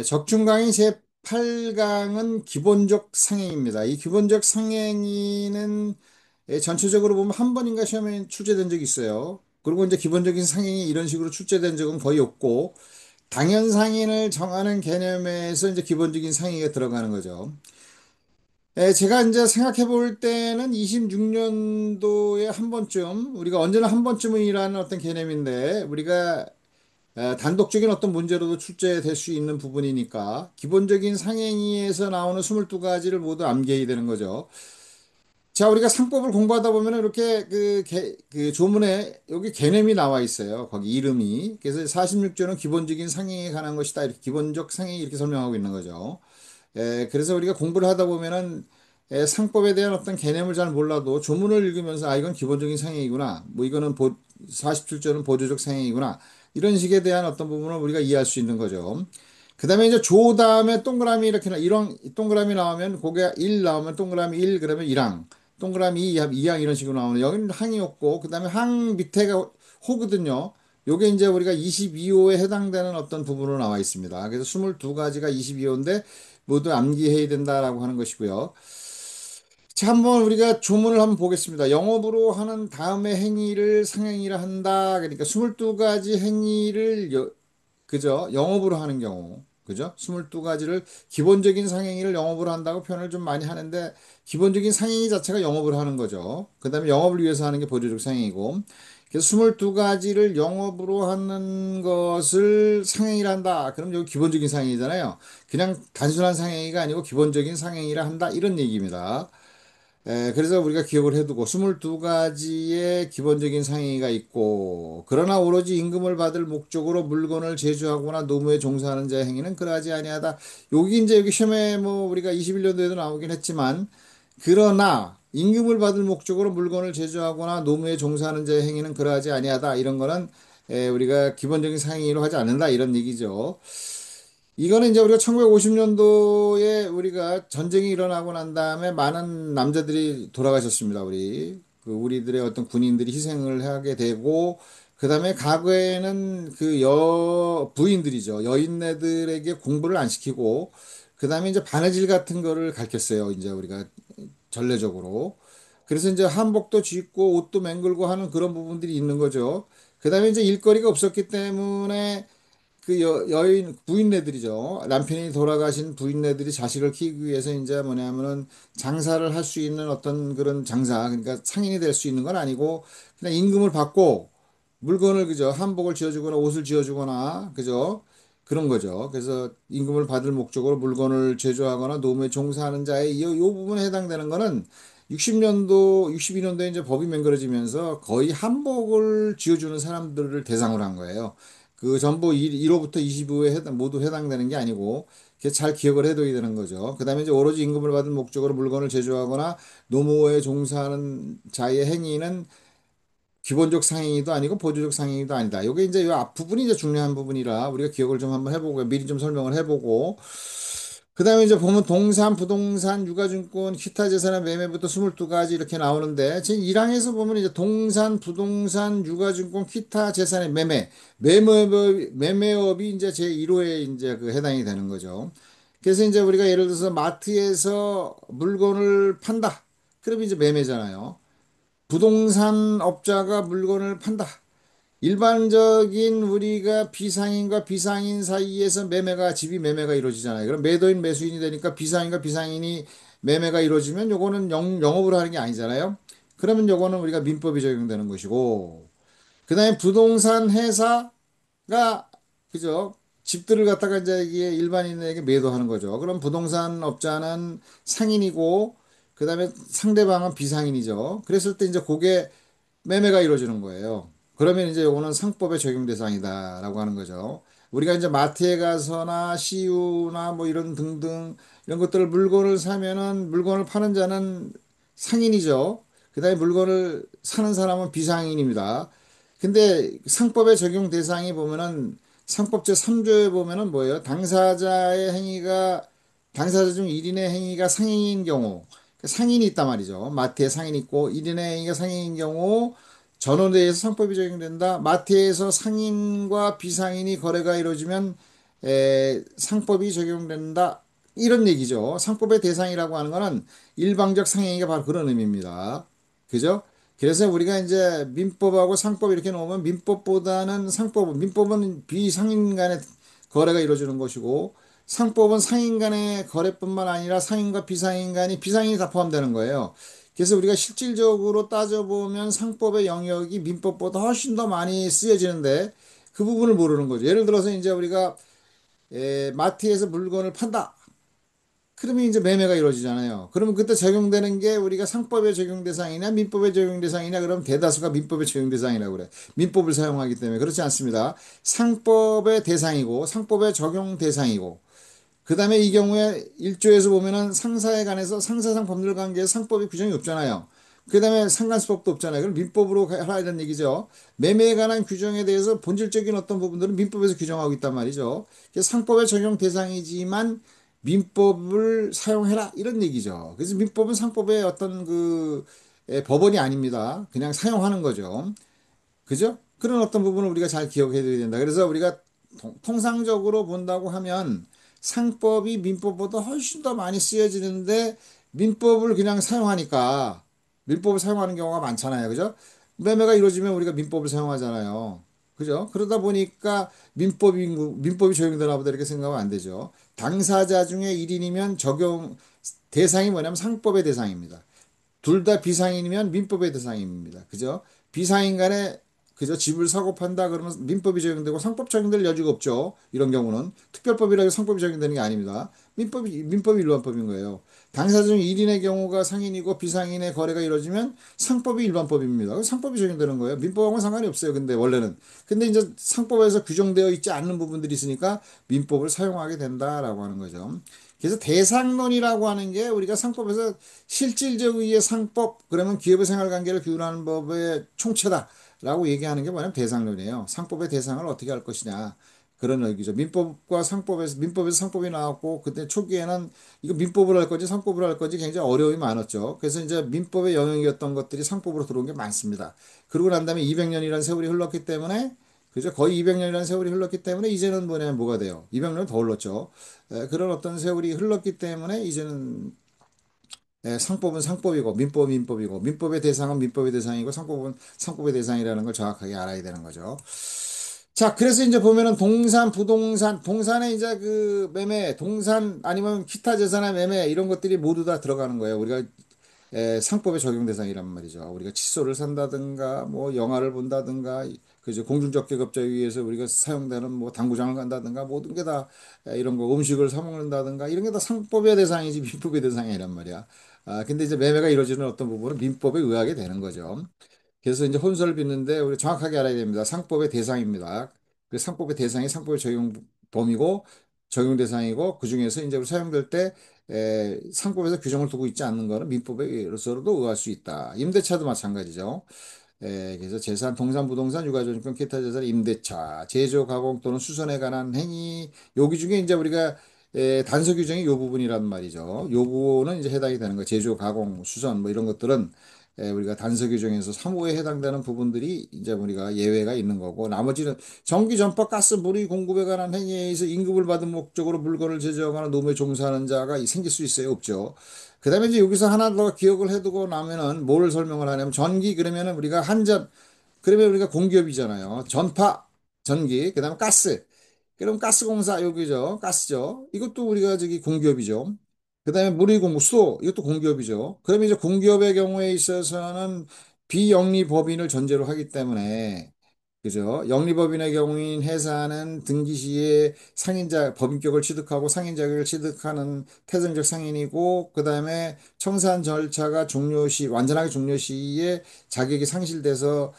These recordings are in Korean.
적중강의 제8강은 기본적 상행입니다. 이 기본적 상행위는 전체적으로 보면 한 번인가 시험에 출제된 적이 있어요. 그리고 이제 기본적인 상행이 이런 식으로 출제된 적은 거의 없고, 당연 상인을 정하는 개념에서 이제 기본적인 상행위가 들어가는 거죠. 제가 이제 생각해 볼 때는 26년도에 한 번쯤, 우리가 언제나 한 번쯤이라는 어떤 개념인데, 우리가 단독적인 어떤 문제로도 출제될 수 있는 부분이니까 기본적인 상행위에서 나오는 22가지를 모두 암기해야 되는 거죠. 자, 우리가 상법을 공부하다 보면 이렇게 그 조문에 여기 개념이 나와 있어요. 거기 이름이. 그래서 46조는 기본적인 상행에 관한 것이다. 이렇게 기본적 상행이 이렇게 설명하고 있는 거죠. 그래서 우리가 공부를 하다 보면은 상법에 대한 어떤 개념을 잘 몰라도 조문을 읽으면서 이건 기본적인 상행이구나. 뭐 이거는 47조는 보조적 상행이구나. 이런 식에 대한 어떤 부분을 우리가 이해할 수 있는 거죠. 그 다음에 이제 조 다음에 동그라미 이렇게 이런 동그라미 나오면 그게 1 나오면 동그라미 1 그러면 1항. 동그라미 2, 2항 이런 식으로 나오는 여기는 항이었고 그 다음에 항 밑에가 호거든요. 요게 이제 우리가 22호에 해당되는 어떤 부분으로 나와 있습니다. 그래서 22가지가 22호인데 모두 암기해야 된다라고 하는 것이고요. 자, 한번 우리가 조문을 한번 보겠습니다. 영업으로 하는 다음의 행위를 상행위라 한다. 그러니까 22가지 행위를 그죠? 영업으로 하는 경우. 그죠? 22가지를 기본적인 상행위를 영업으로 한다고 표현을 좀 많이 하는데 기본적인 상행위 자체가 영업을 하는 거죠. 그다음에 영업을 위해서 하는 게 보조적 상행이고 그래서 22가지를 영업으로 하는 것을 상행위라 한다. 그럼 여기 기본적인 상행위잖아요. 그냥 단순한 상행위가 아니고 기본적인 상행위라 한다. 이런 얘기입니다. 그래서 우리가 기억을 해두고 22가지의 기본적인 상행위가 있고 그러나 오로지 임금을 받을 목적으로 물건을 제조하거나 노무에 종사하는 자의 행위는 그러하지 아니하다. 여기 이제 여기 시험에 뭐 우리가 21년도에도 나오긴 했지만 그러나 임금을 받을 목적으로 물건을 제조하거나 노무에 종사하는 자의 행위는 그러하지 아니하다. 이런 거는 우리가 기본적인 상행위로 하지 않는다 이런 얘기죠. 이거는 이제 우리가 1950년도에 우리가 전쟁이 일어나고 난 다음에 많은 남자들이 돌아가셨습니다. 우리들의 어떤 군인들이 희생을 하게 되고, 그 다음에 과거에는 그 부인들이죠. 여인네들에게 공부를 안 시키고, 그 다음에 이제 바느질 같은 거를 가르쳤어요. 이제 우리가 전례적으로. 그래서 이제 한복도 짓고 옷도 맹글고 하는 그런 부분들이 있는 거죠. 그 다음에 이제 일거리가 없었기 때문에 그 여인 부인네들이죠. 남편이 돌아가신 부인네들이 자식을 키우기 위해서 이제 뭐냐면은 장사를 할 수 있는 어떤 그런 장사, 그러니까 상인이 될 수 있는 건 아니고 그냥 임금을 받고 물건을 그죠 한복을 지어주거나 옷을 지어주거나 그죠 그런 거죠. 그래서 임금을 받을 목적으로 물건을 제조하거나 노무에 종사하는 자의 요 부분에 해당되는 거는 60년도, 62년도에 이제 법이 만들어지면서 거의 한복을 지어주는 사람들을 대상으로 한 거예요. 그 전부 1호부터 25호에 모두 해당되는 게 아니고 그게 잘 기억을 해둬야 되는 거죠. 그다음에 이제 오로지 임금을 받은 목적으로 물건을 제조하거나 노무에 종사하는 자의 행위는 기본적 상행위도 아니고 보조적 상행위도 아니다. 요게 이제 요 앞부분이 이제 중요한 부분이라 우리가 기억을 좀 한번 해보고 미리 좀 설명을 해보고 그다음에 이제 보면 동산, 부동산, 유가증권, 기타 재산의 매매부터 22가지 이렇게 나오는데 지금 1항에서 보면 이제 동산, 부동산, 유가증권, 기타 재산의 매매업이 이제 제1호에 이제 그 해당이 되는 거죠. 그래서 이제 우리가 예를 들어서 마트에서 물건을 판다. 그러면 이제 매매잖아요. 부동산 업자가 물건을 판다. 일반적인 우리가 비상인과 비상인 사이에서 집이 매매가 이루어지잖아요. 그럼 매도인 매수인이 되니까 비상인과 비상인이 매매가 이루어지면 요거는 영업으로 하는 게 아니잖아요. 그러면 요거는 우리가 민법이 적용되는 것이고, 그 다음에 부동산 회사가, 그죠? 집들을 갖다가 이제 이게 일반인에게 매도하는 거죠. 그럼 부동산 업자는 상인이고, 그 다음에 상대방은 비상인이죠. 그랬을 때 이제 그게 매매가 이루어지는 거예요. 그러면 이제 요거는 상법의 적용 대상이다라고 하는 거죠. 우리가 이제 마트에 가서나 CU나 뭐 이런 등등 이런 것들을 물건을 사면은 물건을 파는 자는 상인이죠. 그다음에 물건을 사는 사람은 비상인입니다. 근데 상법의 적용 대상이 보면은 상법 제3조에 보면은 뭐예요? 당사자 중 1인의 행위가 상인인 경우 상인이 있단 말이죠. 마트에 상인이 있고 1인의 행위가 상인인 경우 전원에 의해서 상법이 적용된다. 마트에서 상인과 비상인이 거래가 이루어지면 상법이 적용된다. 이런 얘기죠. 상법의 대상이라고 하는 거는 일방적 상행위가 바로 그런 의미입니다. 그죠? 그래서 우리가 이제 민법하고 상법 이렇게 놓으면 민법보다는 민법은 비상인 간의 거래가 이루어지는 것이고 상법은 상인 간의 거래뿐만 아니라 상인과 비상인 간이 비상인이 다 포함되는 거예요. 그래서 우리가 실질적으로 따져보면 상법의 영역이 민법보다 훨씬 더 많이 쓰여지는데 그 부분을 모르는 거죠. 예를 들어서 이제 우리가 마트에서 물건을 판다. 그러면 이제 매매가 이루어지잖아요. 그러면 그때 적용되는 게 우리가 상법의 적용 대상이냐 민법의 적용 대상이냐 그러면 대다수가 민법의 적용 대상이라고 그래. 민법을 사용하기 때문에 그렇지 않습니다. 상법의 대상이고 상법의 적용 대상이고 그다음에 이 경우에 1조에서 보면은 상사에 관해서 상사상 법률 관계에 상법이 규정이 없잖아요. 그다음에 상간수법도 없잖아요. 그럼 민법으로 하라 이런 얘기죠. 매매에 관한 규정에 대해서 본질적인 어떤 부분들은 민법에서 규정하고 있단 말이죠. 그래서 상법의 적용 대상이지만 민법을 사용해라 이런 얘기죠. 그래서 민법은 상법의 어떤 법원이 아닙니다. 그냥 사용하는 거죠. 그죠? 그런 어떤 부분을 우리가 잘 기억해 둬야 된다. 그래서 우리가 통상적으로 본다고 하면 상법이 민법보다 훨씬 더 많이 쓰여지는데 민법을 그냥 사용하니까 민법을 사용하는 경우가 많잖아요. 그죠? 매매가 이루어지면 우리가 민법을 사용하잖아요. 그죠? 그러다 보니까 민법이 적용되나 보다 이렇게 생각하면 안 되죠. 당사자 중에 1인이면 적용 대상이 뭐냐면 상법의 대상입니다. 둘 다 비상인이면 민법의 대상입니다. 그죠? 비상인 간에 그저 집을 사고 판다 그러면 민법이 적용되고 상법 적용될 여지가 없죠. 이런 경우는 특별법이라고 상법이 적용되는 게 아닙니다. 민법이 일반법인 거예요. 당사자 중 1인의 경우가 상인이고 비상인의 거래가 이루어지면 상법이 일반법입니다. 상법이 적용되는 거예요. 민법하고는 상관이 없어요. 근데 원래는. 근데 이제 상법에서 규정되어 있지 않는 부분들이 있으니까 민법을 사용하게 된다라고 하는 거죠. 그래서 대상론이라고 하는 게 우리가 상법에서 실질적 의의 상법 그러면 기업의 생활관계를 규율하는 법의 총체다라고 얘기하는 게 뭐냐면 대상론이에요. 상법의 대상을 어떻게 할 것이냐 그런 얘기죠. 민법에서 상법이 나왔고 그때 초기에는 이거 민법을 할 건지 상법을 할 건지 굉장히 어려움이 많았죠. 그래서 이제 민법의 영역이었던 것들이 상법으로 들어온 게 많습니다. 그러고 난 다음에 200년이라는 세월이 흘렀기 때문에 그죠? 거의 200년이라는 세월이 흘렀기 때문에 이제는 뭐냐면 뭐가 돼요? 200년 더 흘렀죠. 그런 어떤 세월이 흘렀기 때문에 이제는 상법은 상법이고 민법은 민법이고 민법의 대상은 민법의 대상이고 상법은 상법의 대상이라는 걸 정확하게 알아야 되는 거죠. 자, 그래서 이제 보면은 동산, 부동산, 동산에 이제 그 매매, 동산 아니면 기타 재산의 매매 이런 것들이 모두 다 들어가는 거예요. 우리가 상법의 적용 대상이란 말이죠. 우리가 칫솔을 산다든가, 뭐 영화를 본다든가, 그죠. 공중적계급자에 의해서 우리가 사용되는 뭐 당구장을 간다든가, 모든 게 다 이런 거 음식을 사 먹는다든가, 이런 게 다 상법의 대상이지 민법의 대상이 아니란 말이야. 근데 이제 매매가 이루어지는 어떤 부분은 민법에 의하게 되는 거죠. 그래서 이제 혼선을 빚는데 우리 정확하게 알아야 됩니다. 상법의 대상입니다. 그 상법의 대상이 상법의 적용 범위고 적용 대상이고 그 중에서 이제 우리 사용될 때 상법에서 규정을 두고 있지 않는 거는 민법에서도 의할 수 있다. 임대차도 마찬가지죠. 그래서 재산, 동산, 부동산, 유가증권, 기타 재산, 임대차, 제조, 가공 또는 수선에 관한 행위, 여기 중에 이제 우리가 단서 규정이 요 부분이란 말이죠. 요거는 이제 해당이 되는 거예요. 제조, 가공, 수선 뭐 이런 것들은 우리가 단서 규정에서 3호에 해당되는 부분들이 이제 우리가 예외가 있는 거고 나머지는 전기, 전파, 가스, 물의 공급에 관한 행위에 의해서 임금을 받은 목적으로 물건을 제조하거나 노무에 종사하는 자가 생길 수 있어요? 없죠. 그다음에 이제 여기서 하나 더 기억을 해두고 나면은 뭐를 설명을 하냐면 전기 그러면은 우리가 그러면 우리가 공기업이잖아요. 전파, 전기, 그다음에 가스. 그럼 가스공사 여기죠. 가스죠. 이것도 우리가 저기 공기업이죠. 그다음에 물이공무 수도 이것도 공기업이죠. 그러면 이제 공기업의 경우에 있어서는 비영리법인을 전제로 하기 때문에 그죠? 영리법인의 경우인 회사는 등기 시에 상인자 법인격을 취득하고 상인 자격을 취득하는 태생적 상인이고 그다음에 청산 절차가 종료 시 완전하게 종료 시에 자격이 상실돼서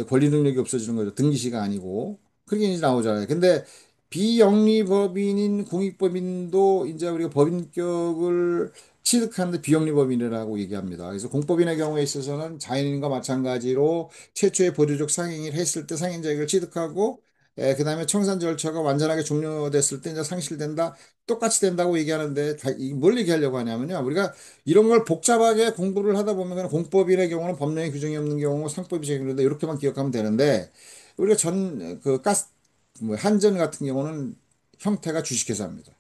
권리 능력이 없어지는 거죠. 등기 시가 아니고 그렇게 이제 나오잖아요. 근데 비영리법인인 공익법인도 이제 우리가 법인격을 취득하는데 비영리법인이라고 얘기합니다. 그래서 공법인의 경우에 있어서는 자연인과 마찬가지로 최초의 보류적 상행을 했을 때 상인 자격을 취득하고 그다음에 청산 절차가 완전하게 종료됐을 때 이제 상실된다. 똑같이 된다고 얘기하는데 뭘 얘기하려고 하냐면요. 우리가 이런 걸 복잡하게 공부를 하다 보면 그냥 공법인의 경우는 법령에 규정이 없는 경우 상법이 적용된다. 이렇게만 기억하면 되는데 우리가 뭐 한전 같은 경우는 형태가 주식회사입니다.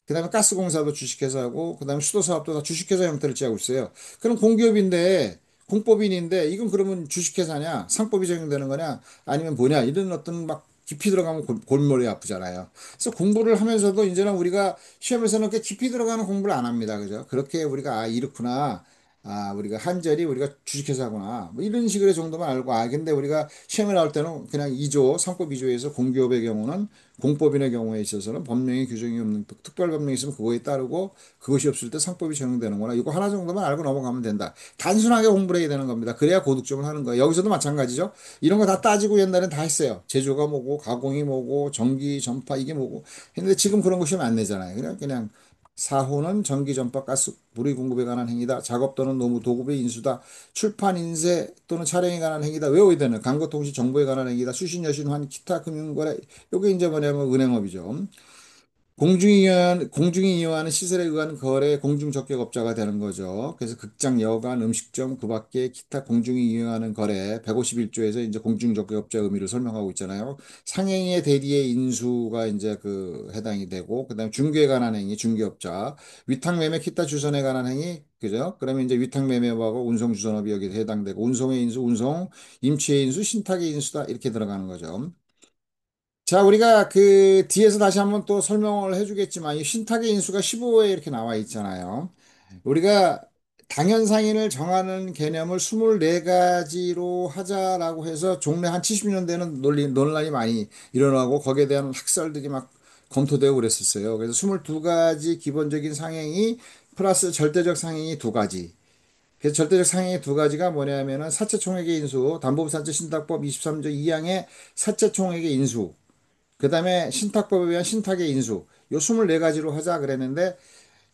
그다음에 가스공사도 주식회사고, 그다음에 수도사업도 다 주식회사 형태를 취하고 있어요. 그럼 공기업인데, 공법인인데, 이건 그러면 주식회사냐, 상법이 적용되는 거냐, 아니면 뭐냐, 이런 어떤 막 깊이 들어가면 골머리 아프잖아요. 그래서 공부를 하면서도 이제는 우리가 시험에서는 그렇게 깊이 들어가는 공부를 안 합니다. 그죠? 그렇게 우리가, 아, 이렇구나. 아, 우리가 한절이 우리가 주식회사구나. 뭐 이런 식의 정도만 알고, 아, 근데 우리가 시험에 나올 때는 그냥 2조, 상법 2조에서 공기업의 경우는 공법인의 경우에 있어서는 법령의 규정이 없는 특별 법령이 있으면 그거에 따르고 그것이 없을 때 상법이 적용되는구나. 이거 하나 정도만 알고 넘어가면 된다. 단순하게 공부를 해야 되는 겁니다. 그래야 고득점을 하는 거예요. 여기서도 마찬가지죠. 이런 거 다 따지고 옛날엔 다 했어요. 제조가 뭐고 가공이 뭐고 전기 전파 이게 뭐고 했는데 지금 그런 거 시험 안 내잖아요. 그냥 사호는 전기 전파 가스 물의 공급에 관한 행위다. 작업 또는 노무 도급의 인수다. 출판 인쇄 또는 촬영에 관한 행위다. 외워야 되는 광고 통신 정보에 관한 행위다. 수신 여신 환 기타 금융거래 요게 이제 뭐냐면 은행업이죠. 공중이 이용하는 시설에 의한 거래 공중적격업자가 되는 거죠. 그래서 극장, 여관, 음식점, 그 밖에 기타 공중이 이용하는 거래 151조에서 이제 공중적격업자 의미를 설명하고 있잖아요. 상행의 대리의 인수가 이제 그 해당이 되고, 그다음에 중개에 관한 행위, 중개업자, 위탁매매 기타 주선에 관한 행위, 그죠? 그러면 이제 위탁매매하고 운송주선업이 여기에 해당되고, 운송의 인수, 운송, 임치의 인수, 신탁의 인수다 이렇게 들어가는 거죠. 자, 우리가 그 뒤에서 다시 한번 또 설명을 해주겠지만, 이 신탁의 인수가 15에 이렇게 나와 있잖아요. 우리가 당연상인을 정하는 개념을 24가지로 하자라고 해서 종래 한 70년대는 논란이 많이 일어나고 거기에 대한 학설들이 막 검토되고 그랬었어요. 그래서 22가지 기본적인 상행이 플러스 절대적 상행이 두 가지. 그래서 절대적 상행이 두 가지가 뭐냐면은 사채총액의 인수, 담보부산재 신탁법 23조 2항의 사채총액의 인수, 그 다음에 신탁법에 의한 신탁의 인수, 요 24가지로 하자 그랬는데,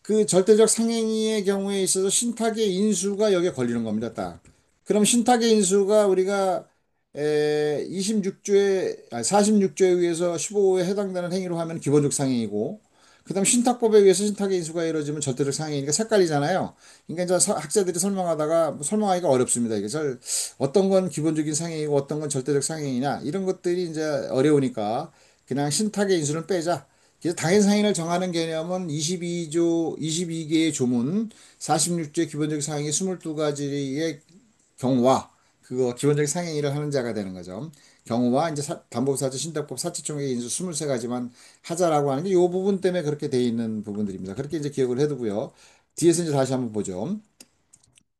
그 절대적 상행위의 경우에 있어서 신탁의 인수가 여기에 걸리는 겁니다, 딱. 그럼 신탁의 인수가 우리가 26조에, 46조에 의해서 15호에 해당되는 행위로 하면 기본적 상행이고, 그다음 신탁법에 의해서 신탁의 인수가 이루어지면 절대적 상행이니까 색깔이잖아요. 그러니까 이제 학자들이 설명하다가 뭐 설명하기가 어렵습니다. 이게 잘 어떤 건 기본적인 상행이고 어떤 건 절대적 상행이냐 이런 것들이 이제 어려우니까 그냥 신탁의 인수를 빼자. 그래서 당해상인을 정하는 개념은 22개의 조문, 46조의 기본적 상행이 22가지의 경우와 그거 기본적 상행위를 하는 자가 되는 거죠. 경우와 이제 담보사주 신탁법 사치총액 인수 23가지만 하자라고 하는 게 이 부분 때문에 그렇게 돼 있는 부분들입니다. 그렇게 이제 기억을 해두고요. 뒤에서 이제 다시 한번 보죠.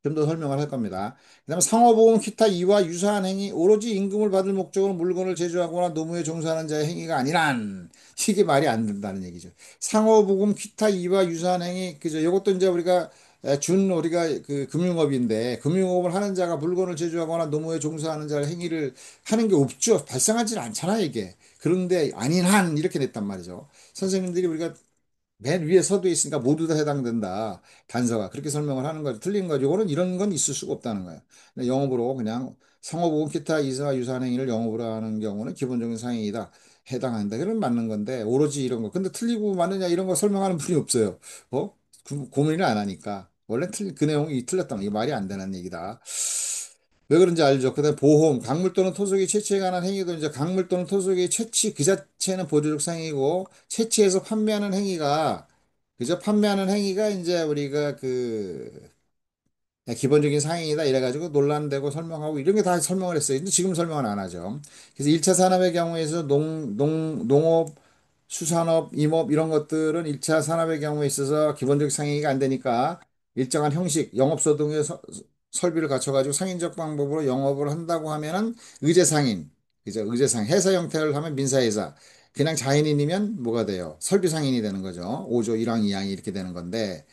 좀 더 설명을 할 겁니다. 그다음에 상호보험 기타 이와 유사한 행위, 오로지 임금을 받을 목적으로 물건을 제조하거나 노무에 종사하는 자의 행위가 아니란 이게 말이 안 된다는 얘기죠. 상호보험 기타 이와 유사한 행위, 그죠? 이것도 이제 우리가 그 금융업인데 금융업을 하는 자가 물건을 제조하거나 노무에 종사하는 자의 행위를 하는 게 없죠. 발생하지는 않잖아 이게. 그런데 아닌 한 이렇게 냈단 말이죠. 선생님들이 우리가 맨 위에 서두에 있으니까 모두 다 해당된다. 단서가. 그렇게 설명을 하는 거죠. 틀린 거죠. 이거는 이런 건 있을 수가 없다는 거예요. 근데 영업으로 그냥 상호보험 기타 이사와 유사한 행위를 영업으로 하는 경우는 기본적인 상행이다. 해당한다. 그런 맞는 건데, 오로지 이런 거. 근데 틀리고 맞느냐 이런 거 설명하는 분이 없어요. 고민을 안 하니까. 원래 그 내용이 틀렸다면 이게 말이 안 되는 얘기다. 왜 그런지 알죠? 그다음에 보험, 강물 또는 토속의 채취에 관한 행위도 이제 강물 또는 토속의 채취 그 자체는 보조적 상행이고 채취해서 판매하는 행위가 그저 판매하는 행위가 이제 우리가 그 기본적인 상행이다 이래가지고 논란되고 설명하고 이런 게 다 설명을 했어요. 근데 지금 설명은 안 하죠. 그래서 1차 산업의 경우에서 농업, 수산업, 임업 이런 것들은 1차 산업의 경우에 있어서 기본적 상행위가 안 되니까 일정한 형식, 영업소 등의 설비를 갖춰가지고 상인적 방법으로 영업을 한다고 하면은 의제상인, 그죠? 의제상 회사 형태를 하면 민사회사. 그냥 자연인이면 뭐가 돼요? 설비상인이 되는 거죠. 5조 1항 2항이 이렇게 되는 건데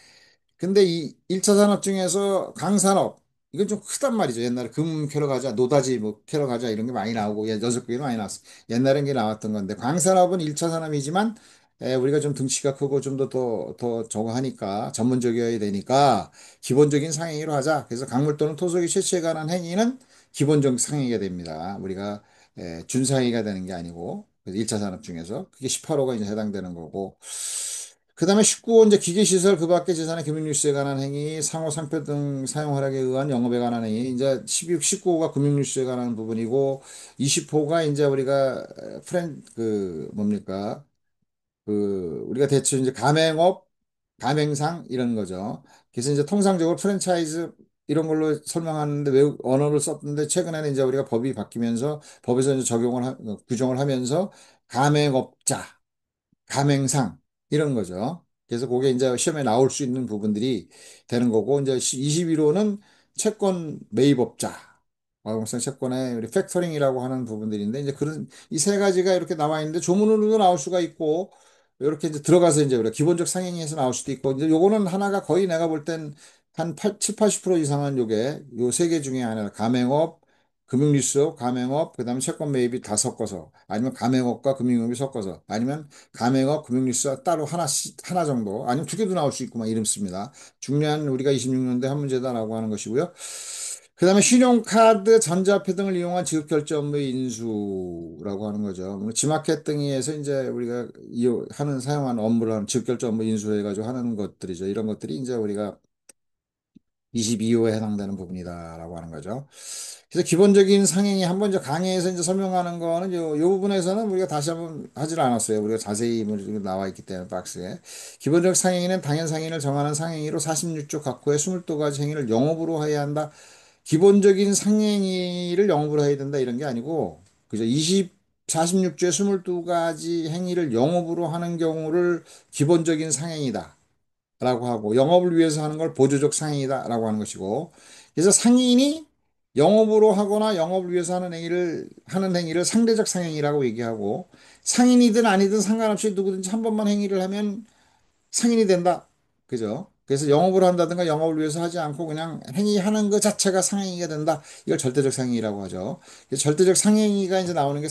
근데 이 1차 산업 중에서 강산업, 이건 좀 크단 말이죠. 옛날에 금 캐러 가자, 노다지 뭐 캐러 가자 이런 게 많이 나오고, 여섯 개도 많이 나왔어. 옛날엔 게 나왔던 건데, 광산업은 1차 산업이지만, 우리가 좀 등치가 크고 좀 더 저거 하니까, 전문적이어야 되니까, 기본적인 상행위로 하자. 그래서 강물 또는 토속의 채취에 관한 행위는 기본적 상행위가 됩니다. 우리가, 준상행위가 되는 게 아니고, 그래서 1차 산업 중에서. 그게 18호가 이제 해당되는 거고, 그 다음에 19호 이제 기계시설 그 밖의 재산의 금융뉴스에 관한 행위, 상호 상표 등 사용 허락에 의한 영업에 관한 행위, 이제 16, 19호가 금융뉴스에 관한 부분이고, 20호가 이제 우리가 뭡니까? 우리가 대체 이제 가맹업, 가맹상 이런 거죠. 그래서 이제 통상적으로 프랜차이즈 이런 걸로 설명하는데 외국 언어를 썼는데 최근에는 이제 우리가 법이 바뀌면서 법에서 이제 규정을 하면서 가맹업자, 가맹상 이런 거죠. 그래서 그게 이제 시험에 나올 수 있는 부분들이 되는 거고 이제 21호는 채권 매입업자, 가공성 채권의 우리 팩터링이라고 하는 부분들인데 이제 그런 이 세 가지가 이렇게 나와 있는데 조문으로도 나올 수가 있고 이렇게 이제 들어가서 이제 우리가 기본적 상행에서 나올 수도 있고 이제 요거는 하나가 거의 내가 볼 땐 한 7, 80% 이상은 요게 요 세 개 중에 하나 가맹업 금융리수업, 가맹업, 그다음에 채권 매입이 다 섞어서 아니면 가맹업과 금융업이 섞어서 아니면 가맹업, 금융리수업 따로 하나 정도 아니면 두 개도 나올 수 있고 막 이름 씁니다. 중요한 우리가 26년도에 한 문제다라고 하는 것이고요. 그다음에 신용카드, 전자화폐 등을 이용한 지급결제 업무의 인수라고 하는 거죠. 뭐 지마켓 등에서 이제 우리가 사용하는 업무를 하는 지급결제 업무 인수해가지고 하는 것들이죠. 이런 것들이 이제 우리가 22호에 해당되는 부분이다라고 하는 거죠. 그래서 기본적인 상행이 한번 이제 강의에서 이제 설명하는 거는 요 부분에서는 우리가 다시 한번 하질 않았어요. 우리가 자세히 뭐 지금 나와 있기 때문에 박스에. 기본적 상행위는 당연 상행을 정하는 상행위로 46조 각호의 22가지 행위를 영업으로 해야 한다. 기본적인 상행위를 영업으로 해야 된다 이런 게 아니고 그죠? 46조의 22가지 행위를 영업으로 하는 경우를 기본적인 상행이다. 라고 하고 영업을 위해서 하는 걸 보조적 상인이다라고 하는 것이고 그래서 상인이 영업으로 하거나 영업을 위해서 하는 행위를 상대적 상행이라고 얘기하고 상인이든 아니든 상관없이 누구든지 한 번만 행위를 하면 상인이 된다. 그죠? 그래서 영업을 한다든가 영업을 위해서 하지 않고 그냥 행위하는 것 자체가 상행위가 된다. 이걸 절대적 상행위라고 하죠. 그래서 절대적 상행위가 이제 나오는 게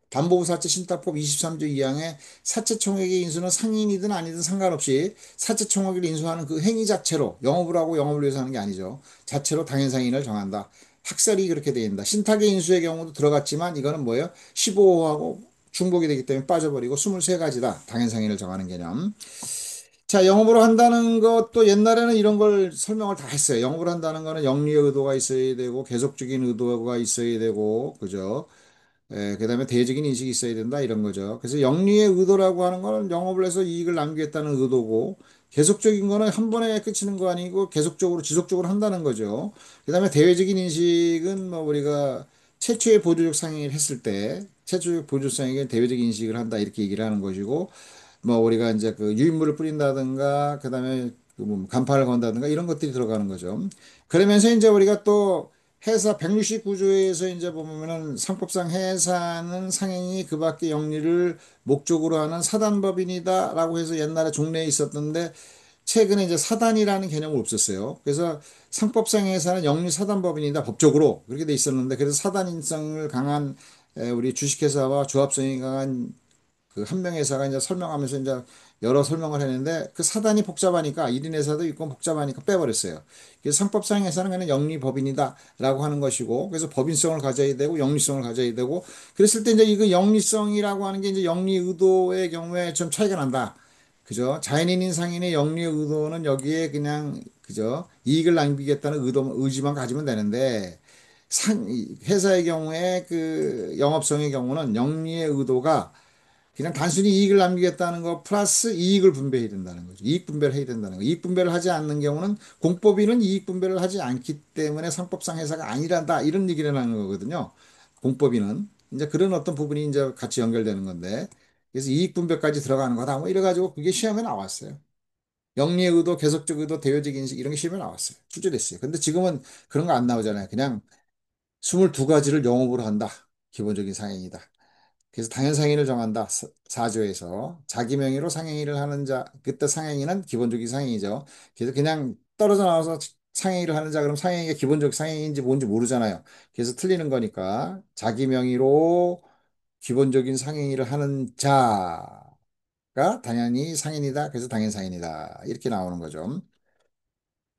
담보부사채 신탁법 23조 2항의 사채총액의 인수는 상인이든 아니든 상관없이 사채총액을 인수하는 그 행위 자체로 영업을 하고 영업을 위해서 하는 게 아니죠. 자체로 당연상인을 정한다. 학설이 그렇게 되어 있다. 신탁의 인수의 경우도 들어갔지만 이거는 뭐예요? 15호하고 중복이 되기 때문에 빠져버리고 23가지다. 당연상인을 정하는 개념. 자, 영업으로 한다는 것도 옛날에는 이런 걸 설명을 다 했어요. 영업을 한다는 거는 영리의 의도가 있어야 되고 계속적인 의도가 있어야 되고 그죠? 그다음에 대외적인 인식이 있어야 된다 이런 거죠. 그래서 영리의 의도라고 하는 거는 영업을 해서 이익을 남기겠다는 의도고 계속적인 거는 한 번에 끝이는 거 아니고 계속적으로 지속적으로 한다는 거죠. 그다음에 대외적인 인식은 뭐 우리가 최초의 보조적 상행을 했을 때 최초의 보조적 상행에 대외적인 인식을 한다 이렇게 얘기를 하는 것이고 뭐 우리가 이제 그 유인물을 뿌린다든가 그다음에 그뭐 간판을 건다든가 이런 것들이 들어가는 거죠. 그러면서 이제 우리가 또 회사 169조에서 이제 보면은 상법상 회사는 상행이 그 밖의 영리를 목적으로 하는 사단법인이다라고 해서 옛날에 종래에 있었던데 최근에 이제 사단이라는 개념은 없었어요. 그래서 상법상 회사는 영리 사단법인이다 법적으로 그렇게 돼 있었는데 그래서 사단인성을 강한 우리 주식회사와 조합성이 강한 그 한 명 회사가 이제 설명하면서 이제 여러 설명을 했는데 그 사단이 복잡하니까 1인 회사도 있고 복잡하니까 빼버렸어요. 그래서 상법상 회사는 그냥 영리법인이다라고 하는 것이고 그래서 법인성을 가져야 되고 영리성을 가져야 되고 그랬을 때 이제 이거 영리성이라고 하는 게 이제 영리 의도의 경우에 좀 차이가 난다. 그죠? 자연인인 상인의 영리 의도는 여기에 그냥 그죠? 이익을 남기겠다는 의지만 가지면 되는데 회사의 경우에 그 영업성의 경우는 영리의 의도가 그냥 단순히 이익을 남기겠다는 거 플러스 이익을 분배해야 된다는 거죠. 이익 분배를 해야 된다는 거. 이익 분배를 하지 않는 경우는 공법인은 이익 분배를 하지 않기 때문에 상법상 회사가 아니란다. 이런 얘기를 하는 거거든요. 공법인은. 이제 그런 어떤 부분이 이제 같이 연결되는 건데. 그래서 이익 분배까지 들어가는 거다. 뭐 이래가지고 그게 시험에 나왔어요. 영리의 의도, 계속적 의도, 대외적 인식 이런 게 시험에 나왔어요. 출제됐어요. 근데 지금은 그런 거 안 나오잖아요. 그냥 22가지를 영업으로 한다. 기본적인 상행이다. 그래서 당연상인을 정한다. 4조에서 자기 명의로 상행위를 하는 자, 그때 상행위는 기본적인 상행이죠. 그래서 그냥 떨어져 나와서 상행위를 하는 자, 그럼 상행위가 기본적 상행인지 뭔지 모르잖아요. 그래서 틀리는 거니까 자기 명의로 기본적인 상행위를 하는 자가 당연히 상인이다. 그래서 당연상인이다. 이렇게 나오는 거죠.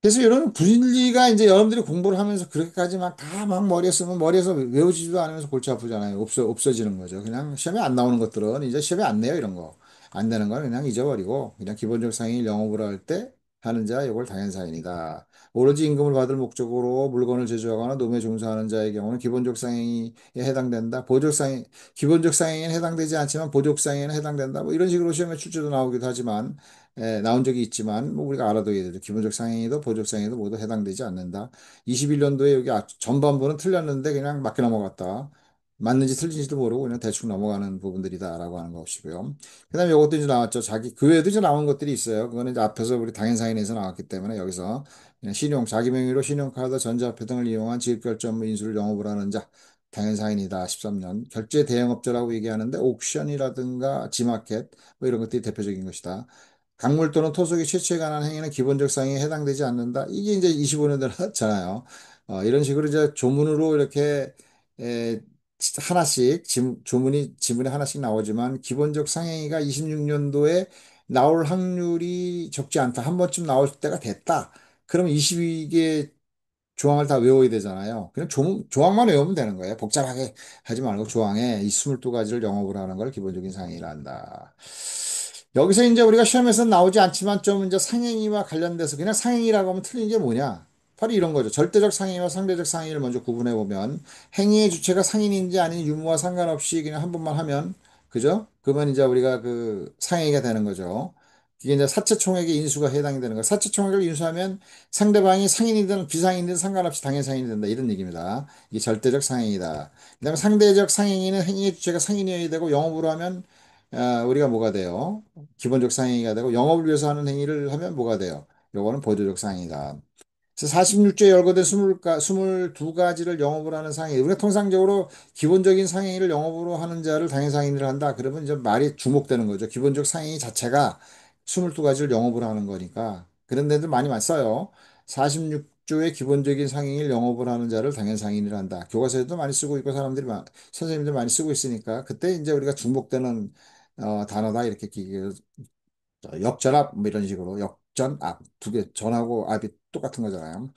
그래서 이런 분리가 이제 여러분들이 공부를 하면서 그렇게까지 막 다 막 머리에 쓰면 머리에서 외우지도 않으면서 골치 아프잖아요. 없어지는 거죠. 그냥 시험에 안 나오는 것들은 이제 시험에 안 내요, 이런 거. 안 되는 건 그냥 잊어버리고 그냥 기본적 상위 영업을 할 때 하는 자, 이걸 당연상인이다. 오로지 임금을 받을 목적으로 물건을 제조하거나 노무에 종사하는 자의 경우는 기본적 상행에 해당된다. 기본적 상행에는 해당되지 않지만 보적 상행에는 해당된다. 뭐 이런 식으로 시험에 출제도 나오기도 하지만, 나온 적이 있지만, 뭐 우리가 알아둬야 되죠. 기본적 상행에도 보적 상행에도 모두 해당되지 않는다. 21년도에 여기 전반부는 틀렸는데 그냥 맞게 넘어갔다. 맞는지 틀린지도 모르고 그냥 대충 넘어가는 부분들이다라고 하는 것이고요. 그다음에 이것도 이제 나왔죠. 그 외에도 이제 나온 것들이 있어요. 그거는 이제 앞에서 우리 당연사인에서 나왔기 때문에 여기서 그냥 자기 명의로 신용카드, 전자화폐 등을 이용한 지급결제 무 인수를 영업을 하는 자, 당연사인이다. 13년. 결제 대행업자라고 얘기하는데 옥션이라든가 지마켓 뭐 이런 것들이 대표적인 것이다. 강물 또는 토속의 채취에 관한 행위는 기본적 사항에 해당되지 않는다. 이게 이제 25년대 나왔잖아요. 이런 식으로 이제 조문으로 이렇게 에, 하나씩 지문이 하나씩 나오지만 기본적 상행위가 26년도에 나올 확률이 적지 않다. 한 번쯤 나올 때가 됐다. 그러면 22개 조항을 다 외워야 되잖아요. 그냥 조항만 외우면 되는 거예요. 복잡하게 하지 말고 조항에 이 22가지를 영업을 하는 걸 기본적인 상행위라 한다. 여기서 이제 우리가 시험에서 나오지 않지만 좀 이제 상행위와 관련돼서 그냥 상행위라고 하면 틀린 게 뭐냐? 바로 이런 거죠. 절대적 상행위와 상대적 상행위를 먼저 구분해 보면 행위의 주체가 상인인지 아닌 유무와 상관없이 그냥 한 번만 하면 그죠? 그러면 이제 우리가 그 상행위가 되는 거죠. 이게 이제 사체총액의 인수가 해당이 되는 거. 사체총액을 인수하면 상대방이 상인이든 비상인이든 상관없이 당연 상인이 된다. 이런 얘기입니다. 이게 절대적 상행이다. 그다음에 상대적 상행위는 행위의 주체가 상인이어야 되고 영업으로 하면 우리가 뭐가 돼요? 기본적 상행위가 되고 영업을 위해서 하는 행위를 하면 뭐가 돼요? 요거는 보조적 상행이다. 그래서 46조에 열거된 22가지를 영업으로 하는 상행. 우리가 통상적으로 기본적인 상행위를 영업으로 하는 자를 당연 상행위를 한다. 그러면 이제 말이 주목되는 거죠. 기본적 상행위 자체가 22가지를 영업으로 하는 거니까. 그런 데들 많이 써요. 46조의 기본적인 상행위를 영업을 하는 자를 당연 상행위를 한다. 교과서에도 많이 쓰고 있고 선생님들 많이 쓰고 있으니까 그때 이제 우리가 주목되는 단어다 이렇게 역전압 뭐 이런 식으로 역전압 두 개 전하고 압이 똑같은 거잖아요.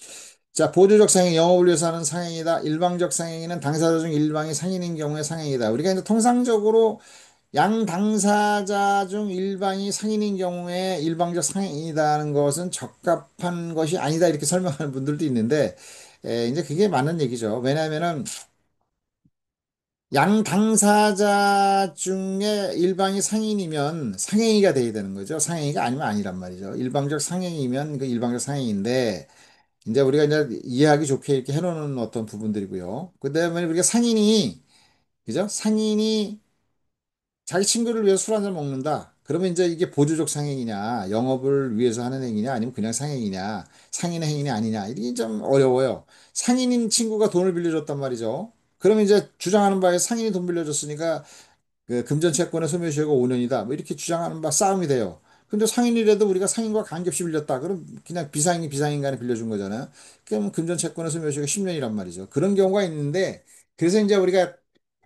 자, 보조적 상행, 영업을 위해서 하는 상행이다. 일방적 상행위는 당사자 중 일방이 상인인 경우의 상행이다. 우리가 이제 통상적으로 양 당사자 중 일방이 상인인 경우에 일방적 상행이다는 것은 적합한 것이 아니다. 이렇게 설명하는 분들도 있는데, 이제 그게 맞는 얘기죠. 왜냐하면은 양 당사자 중에 일방이 상인이면 상행위가 돼야 되는 거죠. 상행위가 아니면 아니란 말이죠. 일방적 상행이면 그 일방적 상행인데, 이제 우리가 이제 이해하기 좋게 이렇게 해놓는 어떤 부분들이고요. 그다음에 우리가 그죠? 상인이 자기 친구를 위해서 술 한잔 먹는다. 그러면 이제 이게 보조적 상행이냐, 영업을 위해서 하는 행위냐, 아니면 그냥 상행이냐, 상인의 행위냐 아니냐, 이게 좀 어려워요. 상인인 친구가 돈을 빌려줬단 말이죠. 그러면 이제 주장하는 바에 상인이 돈 빌려줬으니까 그 금전 채권의 소멸시효가 5년이다. 뭐 이렇게 주장하는 바 싸움이 돼요. 근데 상인이라도 우리가 상인과 관계없이 빌렸다. 그럼 그냥 비상인 간에 빌려준 거잖아요. 그럼 금전 채권의 소멸시효가 10년이란 말이죠. 그런 경우가 있는데 그래서 이제 우리가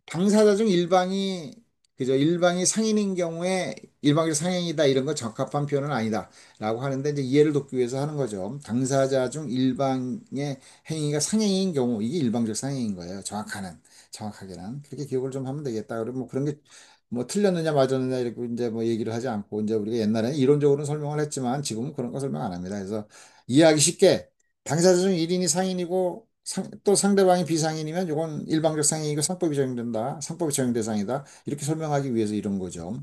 당사자 중 일방이 그죠? 일방이 상인인 경우에 일방적 상행이다 이런 건 적합한 표현은 아니다라고 하는데 이제 이해를 돕기 위해서 하는 거죠. 당사자 중 일방의 행위가 상행인 경우 이게 일방적 상행인 거예요. 정확하게는 그렇게 기억을 좀 하면 되겠다. 그리고 뭐 그런 게 뭐 틀렸느냐 맞았느냐 이렇게 이제 뭐 얘기를 하지 않고 이제 우리가 옛날에는 이론적으로는 설명을 했지만 지금은 그런 거 설명 안 합니다. 그래서 이해하기 쉽게 당사자 중 1인이 상인이고 또 상대방이 비상인이면 이건 일방적 상인이고 상법이 적용된다. 상법이 적용 대상이다. 이렇게 설명하기 위해서 이런 거죠.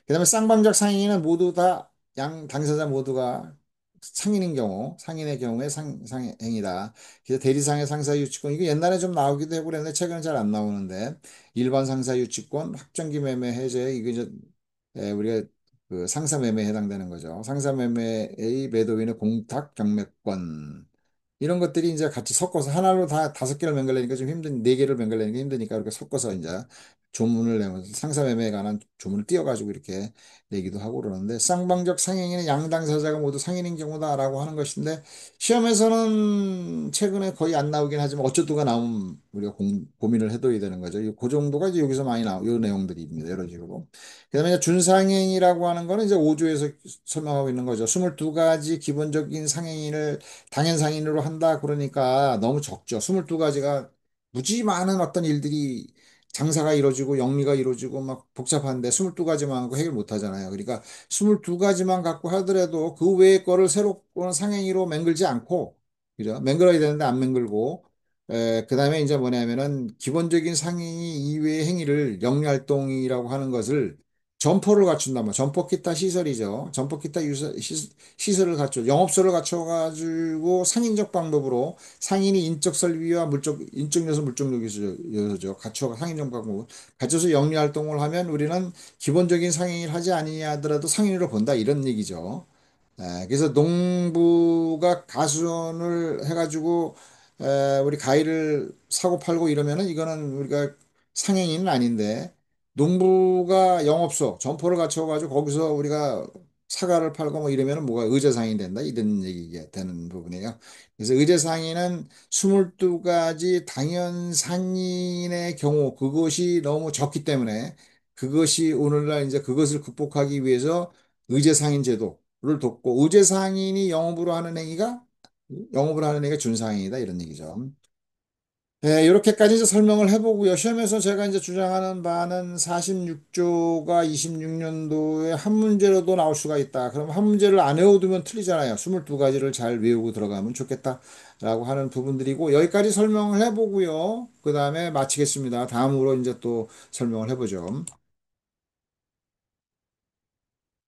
그다음에 쌍방적 상인은 모두 다 양 당사자 모두가 상인의 경우에 상행이다. 그래서 대리상의 상사 유치권 이거 옛날에 좀 나오기도 하고 그랬는데 최근에 잘 안 나오는데 일반 상사 유치권, 확정기 매매 해제 이거 이제 우리가 그 상사 매매에 해당되는 거죠. 상사 매매의 매도인의 공탁 경매권 이런 것들이 이제 같이 섞어서 하나로 다 5개를 맹글내니까 좀 힘든 4개를 맹글내니까 힘드니까 이렇게 섞어서 이제 조문을 내면서 상사매매에 관한 조문을 띄워가지고 이렇게 내기도 하고 그러는데 쌍방적 상행위는 양 당사자가 모두 상인인 경우다라고 하는 것인데 시험에서는 최근에 거의 안 나오긴 하지만 어쩌다가 나오면 우리가 고민을 해둬야 되는 거죠. 그 정도가 이제 여기서 많이 나오, 요 내용들입니다. 이런 식으로. 그다음에 이제 준상행이라고 하는 거는 이제 5조에서 설명하고 있는 거죠. 22가지 기본적인 상행위를 당연상인으로 한다 그러니까 너무 적죠. 22가지가 무지 많은 어떤 일들이 장사가 이루어지고 영리가 이루어지고 막 복잡한데 22가지만 갖고 해결 못 하잖아요. 그러니까 22가지만 갖고 하더라도 그 외의 거를 새로운 상행위로 맹글지 않고, 그죠? 맹글어야 되는데 안 맹글고, 그다음에 이제 뭐냐면은 기본적인 상행위 이외의 행위를 영리활동이라고 하는 것을 점포를 갖춘다. 뭐 점포 기타 시설이죠. 점포 기타 시설을 갖춰 영업소를 갖춰가지고 상인적 방법으로 상인이 인적 설비와 인적 요소, 물적 요소죠. 갖춰 상인적 방법 갖춰서 영리 활동을 하면 우리는 기본적인 상인을 하지 아니하더라도 상인으로 본다 이런 얘기죠. 그래서 농부가 가수원을 해가지고 우리 가위를 사고 팔고 이러면은 이거는 우리가 상행위는 아닌데, 농부가 영업소 점포를 갖춰가지고 거기서 우리가 사과를 팔고 뭐 이러면은 뭐가 의제상이 된다 이런 얘기가 되는 부분이에요. 그래서 의제상인은 22가지 당연 상인의 경우 그것이 너무 적기 때문에, 그것이 오늘날 이제 그것을 극복하기 위해서 의제상인 제도를 뒀고, 의제상인이 영업을 하는 행위가 준상행이다 이런 얘기죠. 네, 이렇게까지 이제 설명을 해보고요. 시험에서 제가 이제 주장하는 바는 46조가 26년도에 한 문제로도 나올 수가 있다. 그럼 한 문제를 안 외워두면 틀리잖아요. 22가지를 잘 외우고 들어가면 좋겠다라고 하는 부분들이고, 여기까지 설명을 해보고요. 그 다음에 마치겠습니다. 다음으로 이제 또 설명을 해보죠.